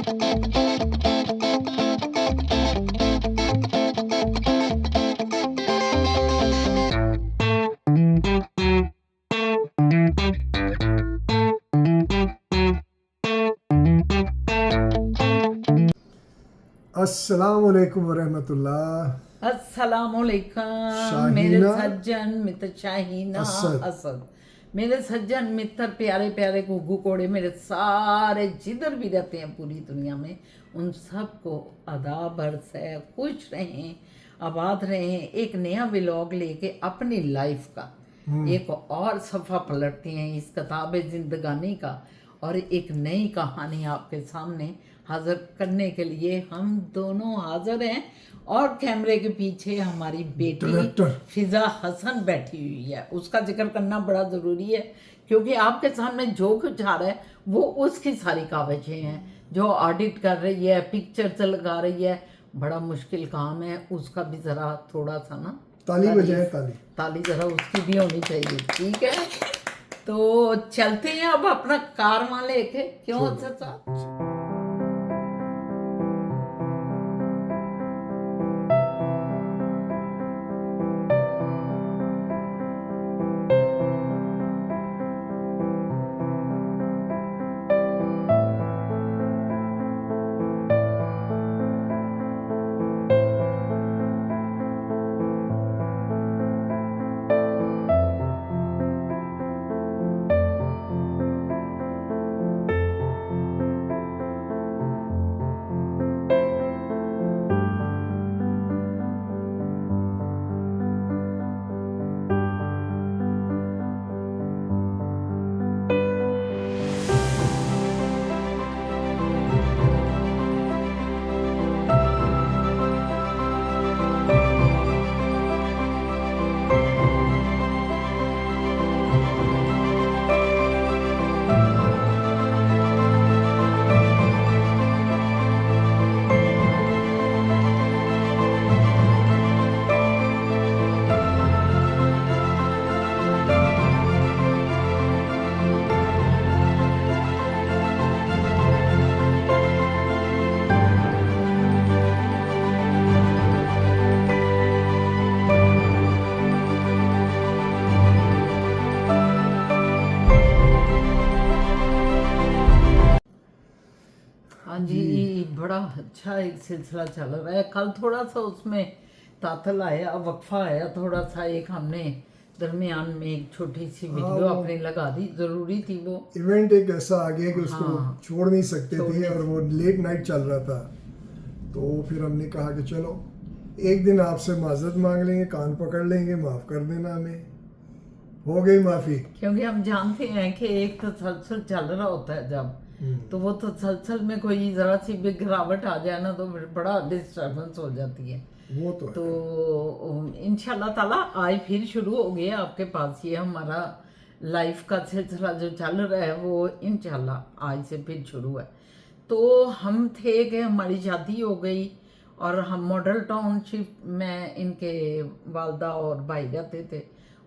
अस्सलामुअलैकुम वरहमतुल्लाह। अस्सलामुअलैकुम मेरे शाहीना सज्जन मित्र शाहीना असद। असद, मेरे सज्जन मित्र प्यारे प्यारे गुग्गू कोड़े, मेरे सारे जिधर भी रहते हैं पूरी दुनिया में, उन सबको आदाब अर्ज़ है। खुश रहें, आबाद रहें। एक नया व्लॉग लेके अपनी लाइफ का एक और सफ़ा पलटते हैं इस किताब जिंदगानी का, और एक नई कहानी आपके सामने हाजिर करने के लिए हम दोनों हाजिर हैं। और कैमरे के पीछे हमारी बेटी डायरेक्टर फिज़ा हसन बैठी हुई है। उसका जिक्र करना बड़ा ज़रूरी है, क्योंकि आपके सामने जो कुछ आ रहा है वो उसकी सारी कागज़ें हैं, जो ऑडिट कर रही है, पिक्चर्स लगा रही है। बड़ा मुश्किल काम है, उसका भी ज़रा थोड़ा सा ना ताली बजाए, ताली ताली ज़रा उसकी भी होनी चाहिए, ठीक है। तो चलते हैं अब अपना कारवां लेके, क्यों अच्छा साहब। हाँ जी, बड़ा अच्छा एक सिलसिला चल रहा है। कल थोड़ा सा उसमें तातल आया, वक्फा आया थोड़ा सा, एक हमने दरमियान में एक छोटी सी वीडियो अपनी लगा दी, ज़रूरी थी वो। इवेंट एक ऐसा आ गया कि उसको छोड़ नहीं सकते थे, और वो लेट नाइट चल रहा था। तो फिर हमने कहा कि चलो एक दिन आपसे माजरत मांग लेंगे, कान पकड़ लेंगे, माफ़ कर देना हमें। हो गई माफ़ी, क्योंकि हम जानते हैं कि एक तसलसल चल रहा होता है जब, तो वो तसलसल में कोई ज़रा सी भी गिरावट आ जाए ना, तो फिर बड़ा डिस्टर्बेंस हो जाती है। वो तो तो इंशाल्लाह ताला आज फिर शुरू हो गया आपके पास ये हमारा लाइफ का सिलसिला जो चल रहा है, वो इंशाल्लाह आज से फिर शुरू है। तो हम थे कि हमारी शादी हो गई, और हम मॉडल टाउनशिप में इनके वालदा और भाई रहते थे,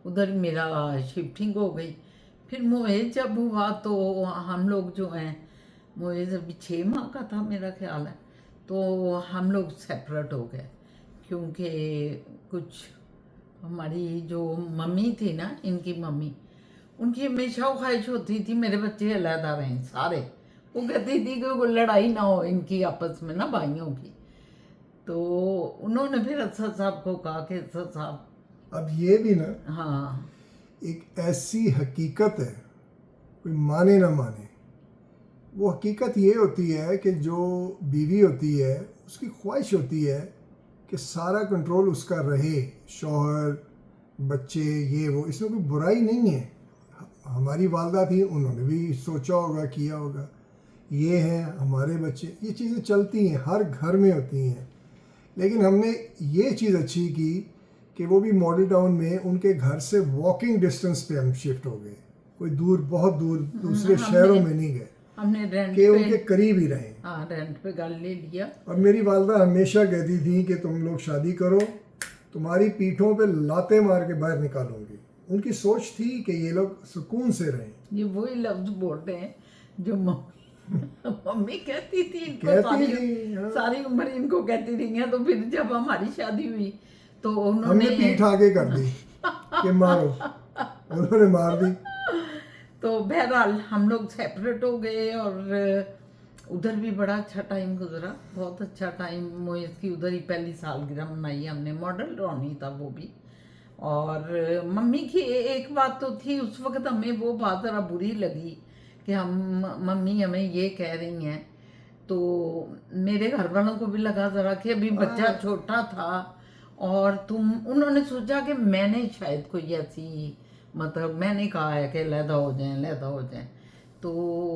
उधर मेरा शिफ्टिंग हो गई। फिर मोएज़ जब हुआ तो हम लोग जो हैं, मोएज़ अभी 6 माह का था मेरा ख्याल है, तो हम लोग सेपरेट हो गए। क्योंकि कुछ हमारी जो मम्मी थी ना, इनकी मम्मी, उनकी हमेशा ख्वाहिश होती थी मेरे बच्चे अलहदा रहें सारे। वो कहती थी कि कोई लड़ाई ना हो इनकी आपस में ना, भाइयों की। तो उन्होंने फिर असद साहब को कहा कि असद साहब, अब ये भी ना हाँ एक ऐसी हकीकत है, कोई माने ना माने, वो हकीकत ये होती है कि जो बीवी होती है उसकी ख्वाहिश होती है कि सारा कंट्रोल उसका रहे, शौहर, बच्चे, ये वो, इसमें कोई बुराई नहीं है। हमारी वालदा थी, उन्होंने भी सोचा होगा, किया होगा। ये हैं हमारे बच्चे, ये चीज़ें चलती हैं, हर घर में होती हैं। लेकिन हमने ये चीज़ अच्छी की कि वो भी मॉडल टाउन में उनके घर से वॉकिंग डिस्टेंस पे हम शिफ्ट हो गए। कोई दूर, बहुत दूर दूसरे शहरों में नहीं गए, हमने रेंट कि पे, उनके करीब ही रहें। हाँ रेंट पे घर ले लिया। और मेरी वालदा हमेशा कहती थी कि तुम लोग शादी करो, तुम्हारी पीठों पे लाते मार के बाहर निकालूंगी। उनकी सोच थी कि ये लोग सुकून से रहें। ये वही लफ्ज बोल रहे हैं जो मम्मी कहती थी इनको कहती थी, हाँ। सारी उम्र इनको कहती रही हैं। तो फिर जब हमारी शादी हुई तो हमने उन्होंने पीठ आगे कर दी कि मारो, उन्होंने मार दी। तो बहरहाल हम लोग सेपरेट हो गए और उधर भी बड़ा अच्छा टाइम गुजरा, बहुत अच्छा टाइम। मोइस की उधर ही पहली सालगिरह मनाई हमने, मॉडल रौनी था वो भी। और मम्मी की एक बात तो थी उस वक्त, हमें वो बात ज़रा बुरी लगी कि हम मम्मी हमें ये कह रही हैं। तो मेरे घर वालों को भी लगा ज़रा कि अभी बच्चा छोटा था और उन्होंने सोचा कि मैंने शायद कोई ऐसी, मतलब मैंने कहा है कि लैदा हो जाएं, लैदा हो जाएं। तो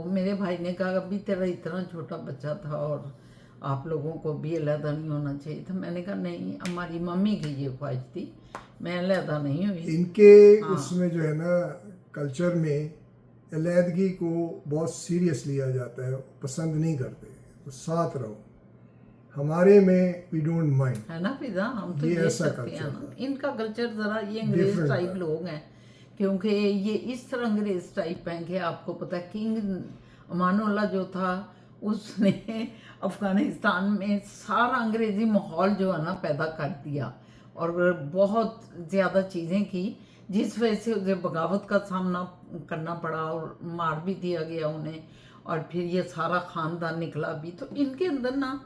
मेरे भाई ने कहा अभी तेरा इतना छोटा बच्चा था और आप लोगों को भी अलहदा नहीं होना चाहिए था। मैंने कहा नहीं, हमारी मम्मी की ये ख्वाहिश थी, मैं अलहदा नहीं हुई। इनके उसमें जो है ना कल्चर में अलहदगी को बहुत सीरियस लिया जाता है, पसंद नहीं करते, तो साथ रहो। हमारे में वी डोंट माइंड, है ना फिजा, हम तो ये ये ऐसा करते हैं culture ना। था। इनका कल्चर ज़रा ये अंग्रेज Different टाइप था। लोग हैं, क्योंकि ये इस तरह अंग्रेज टाइप हैं कि आपको पता है किंग अमानुल्लाह जो था उसने अफ़गानिस्तान में सारा अंग्रेज़ी माहौल जो है ना पैदा कर दिया और बहुत ज़्यादा चीज़ें की, जिस वजह से उसे बगावत का सामना करना पड़ा और मार भी दिया गया उन्हें। और फिर ये सारा ख़ानदान निकला भी। तो इनके अंदर ना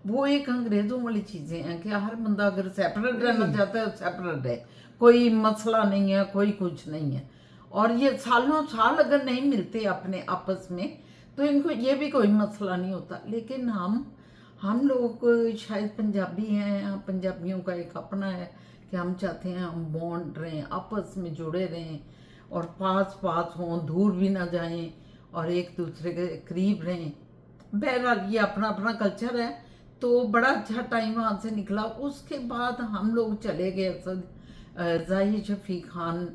वो एक अंग्रेज़ों वाली चीज़ें हैं कि हर बंदा अगर सेपरेट रहना चाहता है सेपरेट है, कोई मसला नहीं है, कोई कुछ नहीं है। और ये सालों साल अगर नहीं मिलते अपने आपस में तो इनको ये भी कोई मसला नहीं होता। लेकिन हम लोग शायद पंजाबी हैं, पंजाबियों का एक अपना है कि हम चाहते हैं हम बॉन्ड रहें, आपस में जुड़े रहें और पास पास हों, दूर भी ना जाएं और एक दूसरे के करीब रहें। बहरहाल ये अपना अपना कल्चर है। तो बड़ा अच्छा टाइम वहाँ से निकला। उसके बाद हम लोग चले गए असद। जाहिर शफीक खान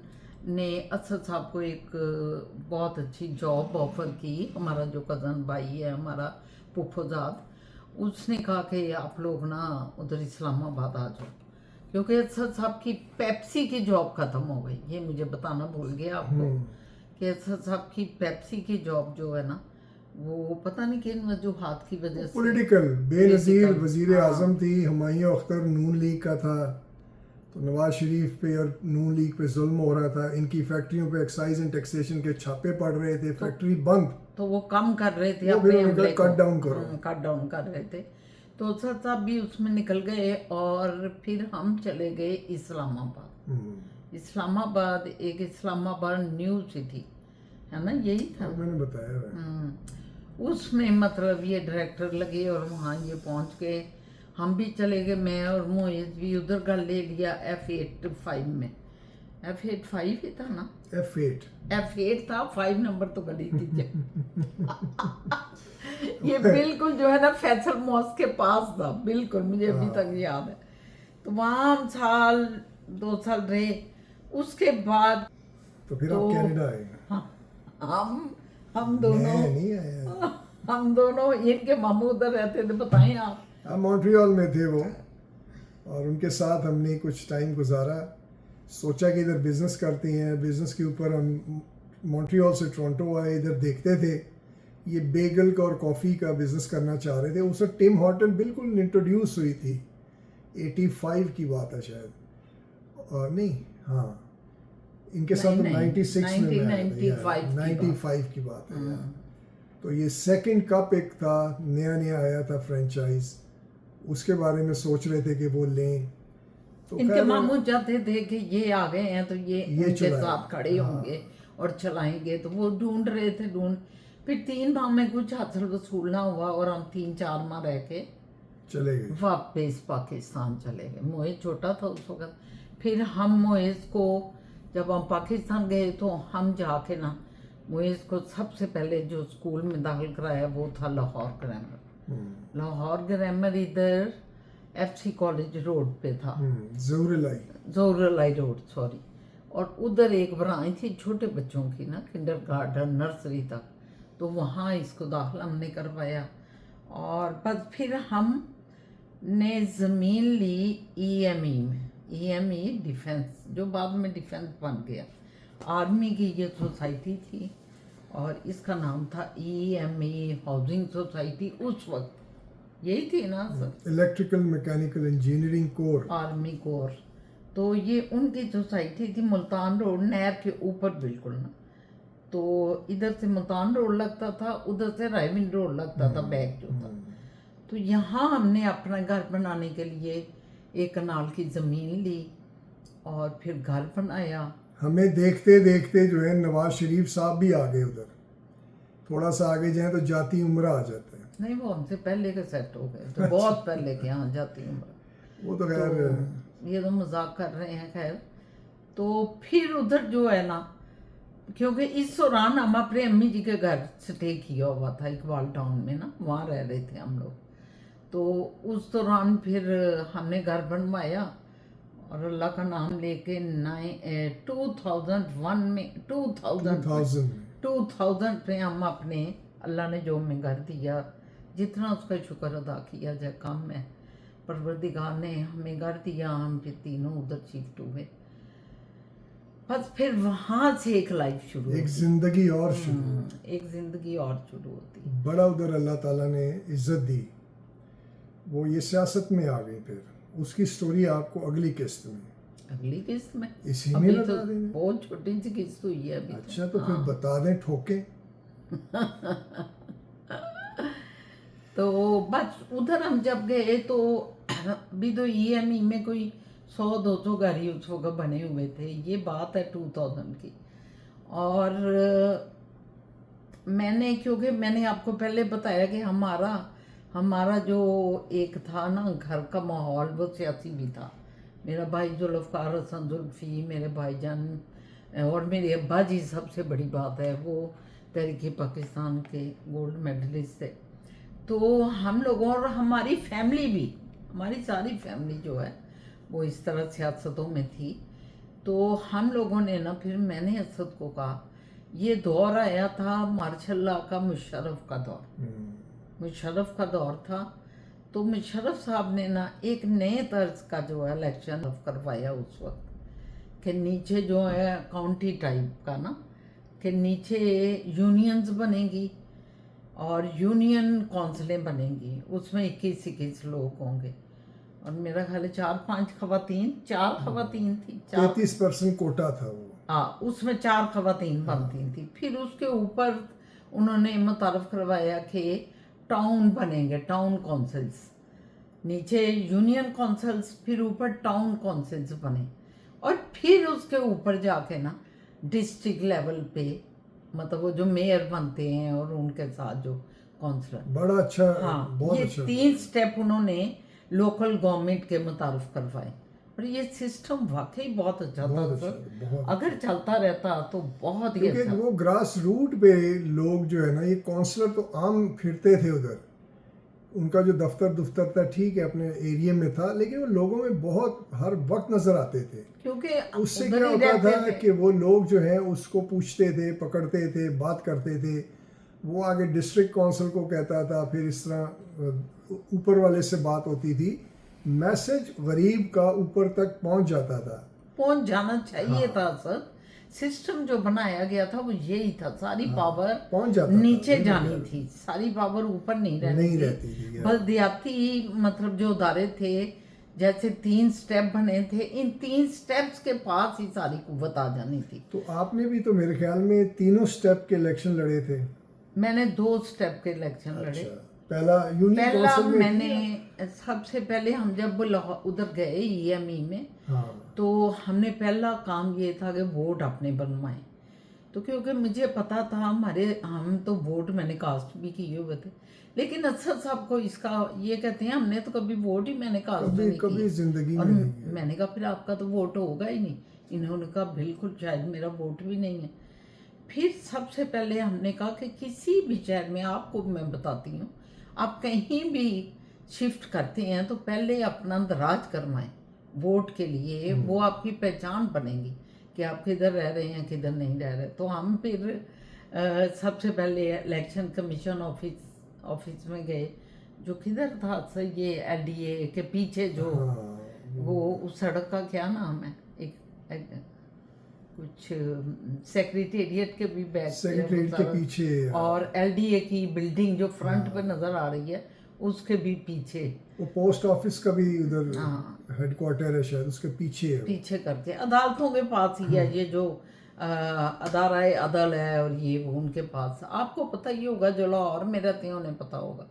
ने असद साहब को एक बहुत अच्छी जॉब ऑफर की। हमारा जो कज़न भाई है, हमारा पुफोजाद, उसने कहा कि आप लोग ना उधर इस्लामाबाद आ जाओ, क्योंकि असद साहब की पेप्सी की जॉब ख़त्म हो गई। ये मुझे बताना भूल गया आपको कि असद साहब की पेप्सी की जॉब जो है ना, वो पता नहीं किन वजूहात की वजह से पॉलिटिकल बेनज़ीर Political, वजीर हाँ। आज़म थी, हुमायूं अख्तर नून लीग का था, तो नवाज शरीफ पे और नून लीग पे जुल्म हो रहा था। इनकी फैक्ट्रियों पे एक्साइज एंड टैक्सेशन के छापे पड़ रहे थे, फैक्ट्री बंद। तो वो कम कर रहे थे वो फिर अपने उन्होंने हमले कहा, को, "Cut down करो।" कट डाउन कर रहे थे। तो सर साहब भी उसमें निकल गए और फिर हम चले गए इस्लामाबाद। इस्लामाबाद एक इस्लामाबाद न्यू सिटी है ना, यही था। मैंने बताया है। उसमें मतलब ये डायरेक्टर लगे और वहाँ ये पहुँच गए। हम भी चले गए, मैं और मोहित भी उधर का ले लिया F85 में। F85 ही था ना, F8 F8 था, 5 नंबर तो गली थी। ये बिल्कुल जो है ना फैसल मॉस्क के पास था, बिल्कुल मुझे अभी तक याद है। तो वहाँ हम 2 साल रहे। उसके बाद तो फिर तो आप कनाडा आए। हाँ, हम दोनों मैं नहीं आया। हम दोनों, इनके मामू उधर रहते थे, बताएं आप। हम मॉन्ट्रियल में थे वो, और उनके साथ हमने कुछ टाइम गुजारा। सोचा कि इधर बिज़नेस करते हैं, बिज़नेस के ऊपर हम मॉन्ट्रियल से टोरंटो आए, इधर देखते थे ये बेगल का और कॉफ़ी का बिज़नेस करना चाह रहे थे। उस वक्त टिम हॉर्टन बिल्कुल इंट्रोड्यूस हुई थी, 85 की बात है शायद, और नहीं, हाँ इनके साथ नहीं, 96 में मैं आया था, 95 की बात है यार। तो ये सेकंड कप एक था, नया नया आया था फ्रेंचाइज, उसके बारे में सोच रहे थे कि वो लें। तो इनके खैर मामू चाहते थे कि ये आ गए हैं तो ये उनके चलाएं। साथ खड़े होंगे और चलाएंगे। तो वो ढूंढ रहे थे, फिर 3 माह में कुछ हासिल वसूलना हुआ और हम 3-4 माह रह के चले गए। वापस पाकिस्तान चले गए। मोहित छोटा था उस वक्त। फिर हम मोहित को, जब हम पाकिस्तान गए तो हम जाके ना मोहित को सबसे पहले जो स्कूल में दाखिल कराया वो था लाहौर ग्रामर। लाहौर ग्रामर इधर FC कॉलेज रोड पे था, जोरलाई रोड, सॉरी। और उधर एक ब्रांच थी छोटे बच्चों की ना, किंडरगार्टन नर्सरी तक, तो वहाँ इसको दाखिला हमने करवाया। और बस फिर हमने ज़मीन ली EME में, EME डिफेंस, जो बाद में डिफेंस बन गया। आर्मी की ये सोसाइटी थी और इसका नाम था EME हाउसिंग सोसाइटी उस वक्त, यही थी ना sir, electrical mechanical engineering core. Army core. तो ये उनकी सोसाइटी थी मुल्तान रोड, नहर के ऊपर बिल्कुल ना। तो इधर से मुल्तान रोड लगता था, उधर से रायविंड रोड लगता था, बैक जो था। तो यहाँ हमने अपना घर बनाने के लिए एक कनाल की ज़मीन ली और फिर घर बनाया। हमें देखते देखते जो है नवाज शरीफ साहब भी आ गए उधर, थोड़ा सा आगे जाए तो जाती उम्र आ जाता है। नहीं, वो हमसे पहले के सेट हो गए, तो बहुत पहले के यहाँ जाती उम्र। वो तो खैर तो ये तो मजाक कर रहे हैं, खैर। तो फिर उधर जो है ना, क्योंकि इस दौरान हम अपने अम्मी जी के घर स्टे किया हुआ था इकबाल टाउन में ना, वहाँ रह रहे थे हम लोग। तो उस दौरान फिर हमने घर बनवाया और अल्लाह का नाम लेके 2001 में 2000 में हम अपने, अल्लाह ने जो हमें घर दिया, जितना उसका शुक्र अदा किया जाए कम है। परवरदिगार ने हमें घर दिया, हम फिर तीनों उधर शिफ्ट हुए। बस फिर वहाँ से एक लाइफ शुरू एक होती। जिंदगी और शुरू, एक जिंदगी और शुरू होती। बड़ा उधर अल्लाह ताला ने इज्जत दी, वो ये सियासत में आ गई। फिर उसकी स्टोरी आपको अगली किस्त में, अगली किस्त में, इसी में अभी बता तो देंगे। बहुत छोटी सी किस्त हुई है अभी। अच्छा तो फिर बता दें, ठोके। तो बस उधर हम जब गए तो अभी तो EME में कोई 100-200 घर ही उस वक्त बने हुए थे, ये बात है 2000 की। और मैंने, क्योंकि मैंने आपको पहले बताया कि हमारा जो एक था ना घर का माहौल, वो सियासी भी था। मेरा भाई जुल्फ़कार हसन जुल्फ़ी, मेरे भाईजान और मेरे अब्बा जी, सबसे बड़ी बात है वो तहरीक पाकिस्तान के गोल्ड मेडलिस्ट थे। तो हम लोगों और हमारी फैमिली भी, हमारी सारी फैमिली जो है वो इस तरह सियासतों में थी। तो हम लोगों ने ना, फिर मैंने असद को कहा, ये दौर आया था मार्शल लॉ का, मुशर्रफ का दौर, मुशर्रफ का दौर था। तो मुशर्रफ साहब ने ना एक नए तर्ज का जो है इलेक्शन करवाया उस वक्त, कि नीचे जो है काउंटी टाइप का ना, कि नीचे यूनियंस बनेगी और यूनियन काउंसिलें बनेंगी, उसमें 21 लोग होंगे। और मेरा ख्याल है 4-5 खवातीन, 4 खवातीन थी, 33% कोटा था वो। हाँ, उसमें 4 खवातीन बनती थी। फिर उसके ऊपर उन्होंने मुतारफ करवाया कि टाउन बनेंगे, टाउन काउंसिल्स, नीचे यूनियन काउंसिल्स, फिर ऊपर टाउन काउंसिल्स बने। और फिर उसके ऊपर जाके ना डिस्ट्रिक्ट लेवल पे, मतलब वो जो मेयर बनते हैं और उनके साथ जो काउंसलर। बड़ा अच्छा, हाँ, बहुत ये अच्छा। 3 स्टेप उन्होंने लोकल गवर्नमेंट के मुतारफ करवाए। और ये सिस्टम वाकई बहुत अच्छा था बहुत सर, अच्छा, बहुत। अगर चलता रहता तो बहुत ही क्योंकि अच्छा। वो ग्रास रूट पे लोग जो है ना, ये काउंसलर तो आम फिरते थे उधर, उनका जो दफ्तर था ठीक है अपने एरिया में था, लेकिन वो लोगों में बहुत हर वक्त नजर आते थे। क्योंकि उससे उधर क्या ही होता रहते था थे। कि वो लोग जो है उसको पूछते थे, पकड़ते थे, बात करते थे, वो आगे डिस्ट्रिक्ट काउंसिल को कहता था, फिर इस तरह ऊपर वाले से बात होती थी, मैसेज गरीब का ऊपर तक पहुंच जाता था। पहुंच जाना चाहिए हाँ। था सर। सिस्टम जो बनाया गया था वो यही था, सारी पावर पहुंच जाता था, नीचे ये मैं जानी कह रहा हूँ। थी, सारी पावर ऊपर नहीं नहीं रहती रहती थी, थी। यार। बल्दियाती मतलब जो अदारे थे, जैसे 3 स्टेप बने थे, इन 3 स्टेप्स के पास ही सारी कुव्वत आ जानी थी। तो आपने भी तो मेरे ख्याल में तीनों स्टेप के इलेक्शन लड़े थे। मैंने 2 स्टेप के इलेक्शन लड़े। अच्छा, पहला यूनियन पहला काउंसिल में मैंने, सबसे पहले हम जब उधर गए EME में, हाँ, तो हमने पहला काम ये था कि वोट अपने बनवाएं। तो क्योंकि मुझे पता था हम तो वोट मैंने कास्ट भी किए हुए थे, लेकिन असद साहब को इसका ये कहते हैं हमने तो कभी वोट ही मैंने कास्ट कभी नहीं कभी किए। जिंदगी और में नहीं किया। मैंने कहा फिर आपका तो वोट होगा ही नहीं। इन्होंने कहा बिल्कुल, शायद मेरा वोट भी नहीं है। फिर सबसे पहले हमने कहा कि किसी भी शहर में, आपको मैं बताती हूँ, आप कहीं भी शिफ्ट करते हैं तो पहले अपना दराज करवाएं वोट के लिए, वो आपकी पहचान बनेगी कि आप किधर रह रहे हैं, किधर नहीं रह रहे। तो हम फिर सबसे पहले इलेक्शन कमीशन ऑफिस में गए, जो किधर था सर, ये LDA के पीछे जो हाँ, वो उस सड़क का क्या नाम है, एक कुछ सेक्रेटेरिएट के भी बैक सेक्रेटरीट के पीछे और एलडीए की बिल्डिंग जो फ्रंट पे नजर आ रही है उसके भी पीछे, वो पोस्ट ऑफिस का भी उधर हेडक्वार्टर है शायद, उसके पीछे है। पीछे करके अदालतों के पास ही है ये जो अदारा अदल है और ये वो उनके पास। आपको पता ही होगा, जो लाहौर में रहते हैं उन्हें पता होगा,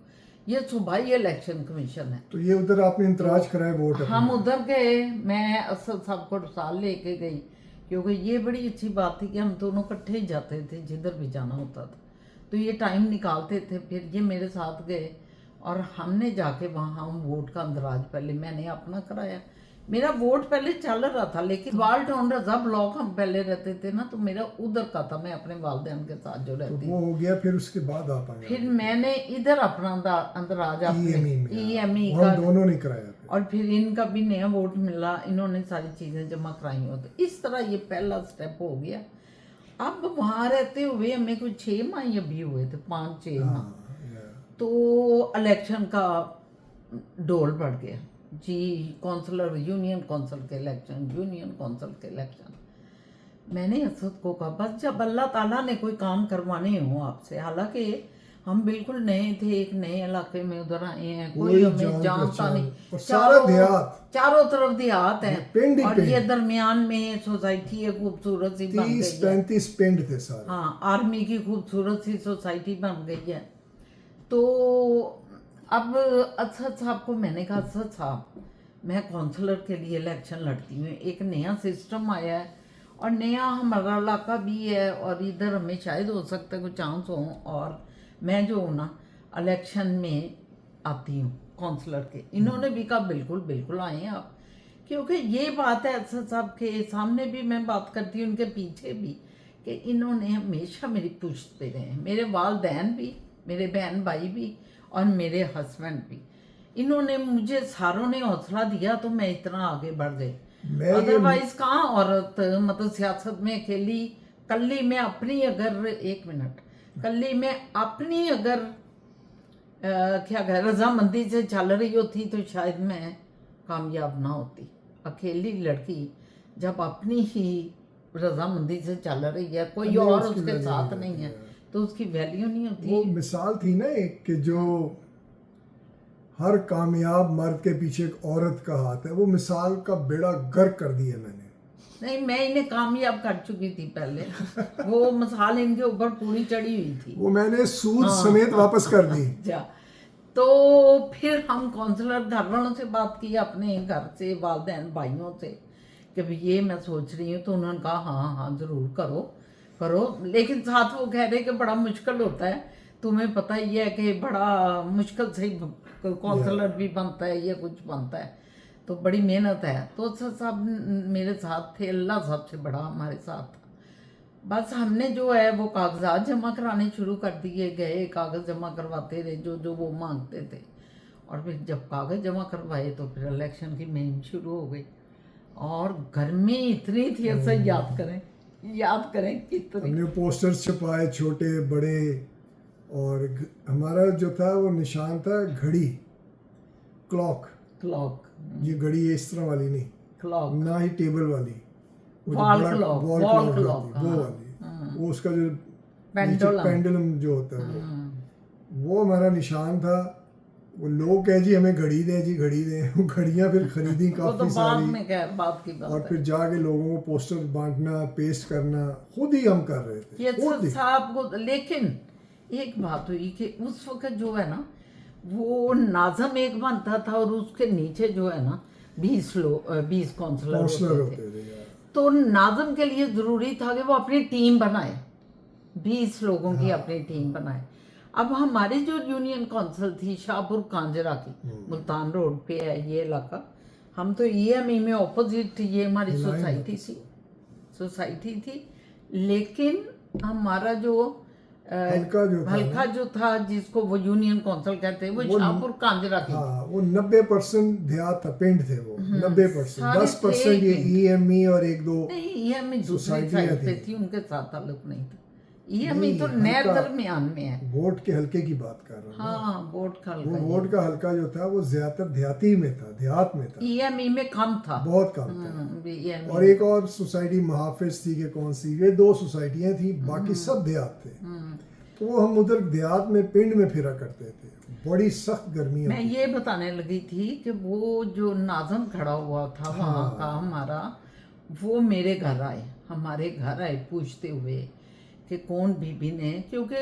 ये सूबाई इलेक्शन कमीशन है। तो ये उधर आपने इंतराज कराया वोट अपना? हम उधर गए, मैं असद साहब को साल लेके गई, क्योंकि ये बड़ी अच्छी बात थी कि हम दोनों इकट्ठे ही जाते थे जिधर भी जाना होता था, तो ये टाइम निकालते थे। फिर ये मेरे साथ गए और हमने जाके वहाँ हम वोट का अंदराज, पहले मैंने अपना कराया। मेरा वोट पहले चल रहा था, लेकिन वाल टाउन रजा ब्लॉक हम पहले रहते थे ना, तो मेरा उधर का था, मैं अपने वालदेन के साथ जो रहती। वो हो गया, फिर उसके बाद आप आए फिर मैंने इधर अपना अंदराज ईएमई का दोनों ने कराया फिर। और फिर इनका भी नया वोट मिला, इन्होंने सारी चीज़ें जमा कराई हो, तो इस तरह ये पहला स्टेप हो गया। अब वहाँ रहते हुए हमें कोई 6 माह अभी हुए थे, 5-6 माह, तो इलेक्शन का डोल बढ़ गया जी। काउंसलर, यूनियन काउंसिल के इलेक्शन, यूनियन काउंसिल के इलेक्शन। मैंने असद को कहा बस जब अल्लाह ताला ने कोई काम करवाने हो आपसे, हालांकि हम बिल्कुल नए थे, एक नए इलाके में उधर आए हैं, कोई हमें जानता नहीं, और सारा देहात, चारों तरफ देहात है, पिंड ही और पिंड। ये दरमियान में सोसाइटी है खूबसूरत सी बन गई है। 30-35 पिंड थे सारे। हाँ, आर्मी की खूबसूरत सी सोसाइटी बन गई है। तो अब असद साहब को मैंने कहा, असद साहब मैं काउंसलर के लिए इलेक्शन लड़ती हूँ, एक नया सिस्टम आया है और नया हमारा इलाका भी है, और इधर हमें शायद हो सकता है कोई चांस हो, और मैं जो हूँ ना इलेक्शन में आती हूँ काउंसलर के। इन्होंने भी कहा बिल्कुल बिल्कुल आए आप, क्योंकि ये बात है असद साहब के सामने भी मैं बात करती हूँ, उनके पीछे भी, कि इन्होंने हमेशा मेरी पूछते रहे, मेरे वालदैन भी, मेरे बहन भाई भी और मेरे हस्बैंड भी। इन्होंने मुझे सारों ने हौसला दिया तो मैं इतना आगे बढ़ गई, अदरवाइज कहाँ औरत मतलब सियासत में अकेली कल्ली में अपनी अगर, एक मिनट, कल्ली में अपनी अगर क्या कह रजामंदी से चल रही होती तो शायद मैं कामयाब ना होती। अकेली लड़की जब अपनी ही रजामंदी से चल रही है, कोई और उसके साथ नहीं है, तो उसकी वैल्यू नहीं होती। वो मिसाल थी ना एक, कि जो हर कामयाब मर्द के पीछे एक औरत का हाथ है, वो मिसाल का बेड़ा गर्क कर दिया मैंने। नहीं, मैं इन्हें कामयाब कर चुकी थी पहले, वो मिसाल इनके ऊपर पूरी चढ़ी हुई थी, वो मैंने सूद समेत वापस कर दी। तो फिर हम काउंसलर घर वालों से बात की, अपने घर से, वालदैन भाइयों से, कि भाई ये मैं सोच रही हूँ, तो उन्होंने कहा हाँ हाँ ज़रूर करो करो, लेकिन साथ वो कह रहे कि बड़ा मुश्किल होता है, तुम्हें पता ही है कि बड़ा मुश्किल से काउंसलर भी बनता है, ये कुछ बनता है, तो बड़ी मेहनत है। तो सब मेरे साथ थे, अल्लाह सबसे बड़ा हमारे साथ था। बस हमने जो है वो कागजात जमा कराने शुरू कर दिए, गए कागज़ जमा करवाते रहे जो जो वो मांगते थे, और फिर जब कागज़ जमा करवाए तो फिर इलेक्शन की मुहिम शुरू हो गई। और गर्मी इतनी थी, ऐसा याद करें कितनी। हमने पोस्टर्स छपाए छोटे बड़े, और हमारा जो था वो निशान था घड़ी, क्लॉक। ये घड़ी इस तरह वाली नहीं, क्लॉक ना ही टेबल वाली, वॉल क्लॉक, वो वाली, वो उसका जो पेंडुलम जो होता है वो हमारा निशान था। वो लोग कहे जी हमें घड़ी दें, जी घड़ी दें, वो घड़ियां फिर खरीदी काफी सारी, बात की बात और फिर जाके लोगों को पोस्टर बांटना, पेस्ट करना, खुद ही हम कर रहे थे, खुद ही। साहब को। लेकिन एक बात हुई कि उस वक्त जो है ना, वो नाज़म एक बनता था और उसके नीचे जो है ना 20 काउंसलर होते थे। तो नाज़म के लिए ज़रूरी था कि वो अपनी टीम बनाए, 20 लोगों की अपनी टीम बनाए। अब हमारी जो यूनियन काउंसिल थी शाहपुर कांजरा की, मुल्तान रोड पे है ये इलाका, हम तो ईएमई में ऑपोजिट, ये हमारी सोसाइटी थी, लेकिन हमारा जो हल्का जो था जिसको वो यूनियन काउंसिल कहते हैं, वो शाहपुर कांजरा की। वो 90% देहात था, पिंड थे वो, 90%, 10% ये ईएमई और एक दो ईएमई दूसरी साइड पे थी, उनके साथ ताल्लुक नहीं था, ईएमई तो नहीं, नहर हल्का। दरमियान में है। वोट के हल्के की बात कर रहा हूँ। हाँ, वोट का वो वोट का हल्का जो था वो ज्यादातर देहाती में था, देहात में था, ईएमई में कम था। बहुत कम था। EMI और एक और सोसाइटी महाफिज थी कि कौन सी, ये 2 सोसाइटियां थी, बाकी सब देहात थे। तो वो हम उधर देहात में पिंड में फिरा करते थे, बड़ी सख्त गर्मी मैं होती ये बताने लगी थी कि वो जो नाज़म खड़ा हुआ था वहाँ का हमारा, वो मेरे घर आए, हमारे घर आए पूछते हुए कि कौन बीबी ने, क्योंकि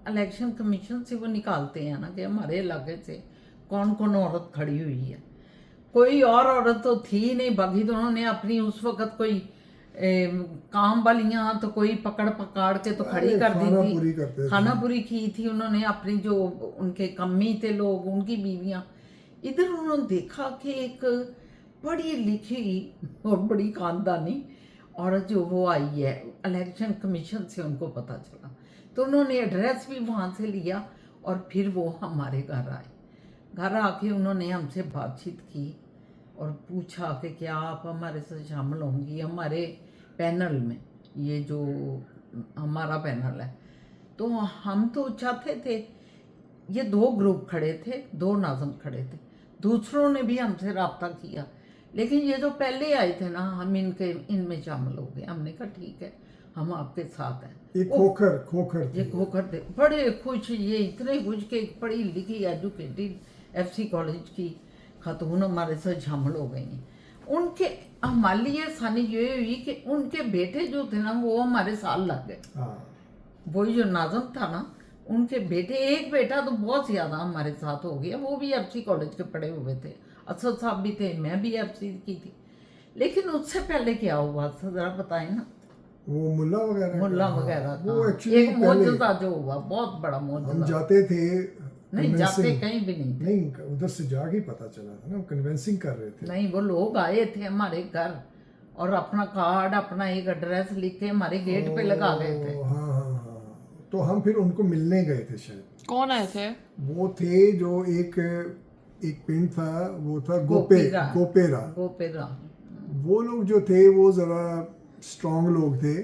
इलेक्शन कमीशन से वो निकालते हैं ना कि हमारे इलाके से कौन कौन औरत खड़ी हुई है। कोई और औरत तो थी ही नहीं, बाकी तो उन्होंने अपनी उस वक्त कोई काम वालियां तो कोई पकड़ पकड़ के तो खड़ी अरे कर दी खाना थी, पूरी करते थे। खाना पूरी की थी उन्होंने अपनी, जो उनके कम्मी थे लोग, उनकी बीवियां। इधर उन्होंने देखा कि एक पढ़ी लिखी और बड़ी खानदानी औरत जो वो आई है, इलेक्शन कमीशन से उनको पता चला, तो उन्होंने एड्रेस भी वहाँ से लिया और फिर वो हमारे घर आए। घर आके उन्होंने हमसे बातचीत की और पूछा कि क्या आप हमारे साथ शामिल होंगी हमारे पैनल में, ये जो हमारा पैनल है। तो हम तो चाहते थे, ये 2 ग्रुप खड़े थे, 2 नाज़म खड़े थे, दूसरों ने भी हमसे रब्ता किया, लेकिन ये जो पहले आए थे ना, हम इनमें शामिल हो गए। हमने कहा ठीक है, हम आपके साथ हैं। ये खोखर ये थे। खोकर थे, बड़े खुश, ये इतने खुश कि एक पढ़ी लिखी एजुकेटेड FC कॉलेज की खातून हमारे साथ शामिल हो गई हैं। उनके हमारे लिए आसानी ये हुई कि उनके बेटे जो थे ना, वो हमारे साथ लग गए। हाँ, वही जो नाज़म था ना, उनके बेटे, एक बेटा तो बहुत ज़्यादा हमारे साथ हो गया, वो भी FC कॉलेज के पढ़े हुए थे, असद साहब भी थे, मैं भी FC की थी। लेकिन उससे पहले क्या हुआ था ज़रा बताएं ना। वो मुल्ला वगैरह का वो एक्चुअली एक मौजूदा जो हुआ, बहुत बड़ा हम मौजूदा। जाते थे, नहीं जाते convincing- कहीं भी नहीं थे। नहीं, उधर से जाके पता चला था ना, कन्विंसिंग कर रहे थे। नहीं, वो लोग आए थे हमारे घर और अपना कार्ड, अपना एक एड्रेस लिख के हमारे गेट पे लगा गए थे। हाँ हाँ हाँ, तो हम फिर उनको मिलने गए थे शायद। कौन आए थे? वो थे जो एक पिंड था, वो था गोपेरा। गोपेरा। वो लोग जो थे वो ज़रा स्ट्रांग लोग थे,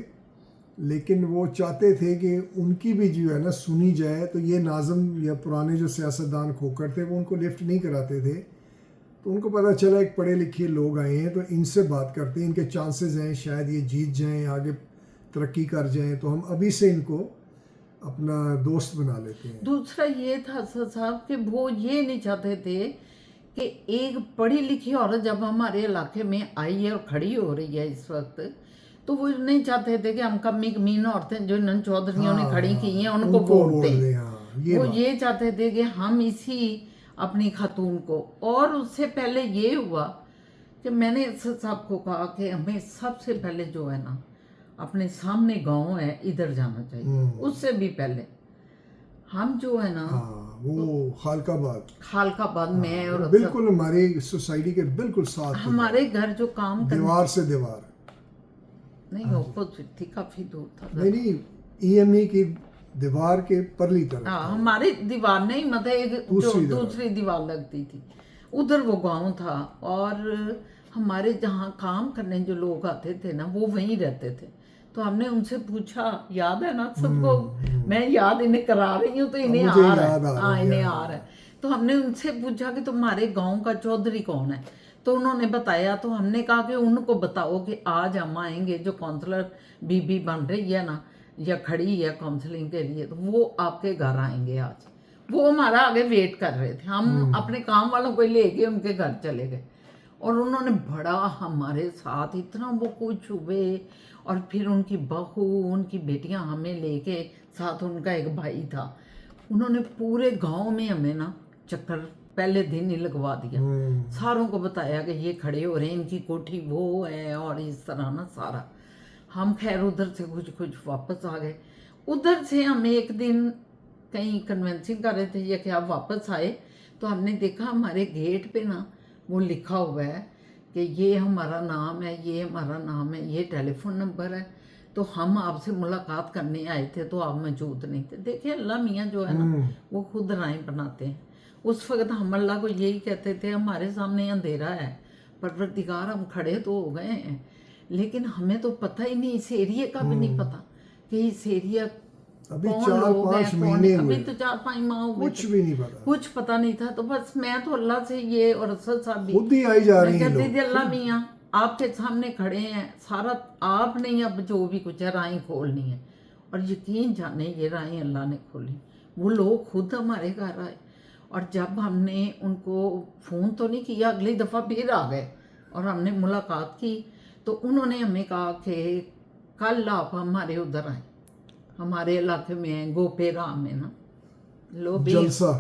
लेकिन वो चाहते थे कि उनकी भी जो है ना सुनी जाए। तो ये नाज़म या पुराने जो सियासतदान खोकर थे वो उनको लिफ्ट नहीं कराते थे। तो उनको पता चला एक पढ़े लिखे लोग आए हैं, तो इनसे बात करते हैं, इनके चांसेस हैं शायद ये जीत जाएं, आगे तरक्की कर जाएं, तो हम अभी से इनको अपना दोस्त बना लेते हैं। दूसरा ये था सर साहब कि वो ये नहीं चाहते थे कि एक पढ़ी लिखी औरत जब हमारे इलाके में आई है और खड़ी हो रही है इस वक्त, तो वो नहीं चाहते थे कि हम कमीन औरतें जो नन चौधरियों ने खड़ी की हैं उनको वोट दें। वो ये चाहते थे कि हम इसी अपनी खातून को। और उससे पहले ये हुआ कि मैंने सर साहब को कहा कि हमें सबसे पहले जो है ना, अपने सामने गांव है, इधर जाना चाहिए। उससे भी पहले हम जो है ना, वो खालकाबाद में, और बिल्कुल हमारी सोसाइटी के बिल्कुल साथ हमारे घर जो काम दीवार से दीवार नहीं, ऑपोजिट थी, काफी दूर था। नहीं, EME की दीवार के परली तरफ। हाँ, हमारी दीवार नहीं, मतलब एक दूसरी दीवार लगती थी, उधर वो गांव था। और हमारे जहाँ काम करने जो लोग आते थे ना, वो वहीं रहते थे। तो हमने उनसे पूछा, याद है ना सबको, मैं याद इन्हें करा रही हूँ तो इन्हें आ रहा है। हाँ, इन्हें आ रहा है। तो हमने उनसे पूछा कि तुम्हारे गांव का चौधरी कौन है। तो उन्होंने बताया। तो हमने कहा कि उनको बताओ कि आज हम आएंगे, जो काउंसलर बीबी बन रही है ना, या खड़ी है काउंसलिंग के लिए, तो वो आपके घर आएंगे आज। वो हमारा आगे वेट कर रहे थे। हम अपने काम वालों को लेके उनके घर चले गए और उन्होंने बड़ा हमारे साथ, इतना वो खुश हुए। और फिर उनकी बहू, उनकी बेटियां हमें लेके, साथ उनका एक भाई था, उन्होंने पूरे गांव में हमें ना चक्कर पहले दिन ही लगवा दिया। सारों को बताया कि ये खड़े हो रहे हैं, इनकी कोठी वो है, और इस तरह ना सारा। हम खैर उधर से कुछ वापस आ गए। उधर से हम एक दिन कहीं कन्वेंसिंग कर रहे थे या कि आप वापस आए, तो हमने देखा हमारे गेट पे ना वो लिखा हुआ है कि ये हमारा नाम है, ये हमारा नाम है, ये टेलीफोन नंबर है, तो हम आपसे मुलाकात करने आए थे, तो आप मौजूद नहीं थे। देखिए अल्लाह मियाँ जो है ना, वो खुद राय बनाते हैं। उस वक्त हम अल्लाह को यही कहते थे, हमारे सामने अंधेरा है, परवरदिगार हम खड़े तो हो गए हैं, लेकिन हमें तो पता ही नहीं, इस एरिए का भी नहीं पता कि इस एरिया अभी कौन 4-5 लोग हैं, कौन महीने नहीं। हुए, अभी तो 4-5 माह हो गए कुछ थे। भी नहीं पता, कुछ पता नहीं था। तो बस मैं तो अल्लाह से ये, और असद साहब भी, खुद ही आई जा मैं रही हैं कहती लोग। थी अल्लाह मियाँ आपके सामने खड़े हैं, सारा आपने ही अब जो भी कुछ है राहें खोलनी है। और यकीन जाने ये राहें अल्लाह ने खोली। वो लोग खुद हमारे घर आए, और जब हमने उनको फ़ोन तो नहीं किया, अगली दफ़ा फिर आ गए और हमने मुलाकात की, तो उन्होंने हमें कहा कि कल आप हमारे उधर आए, हमारे इलाके में गोपेरा में ना लो भी। जलसा।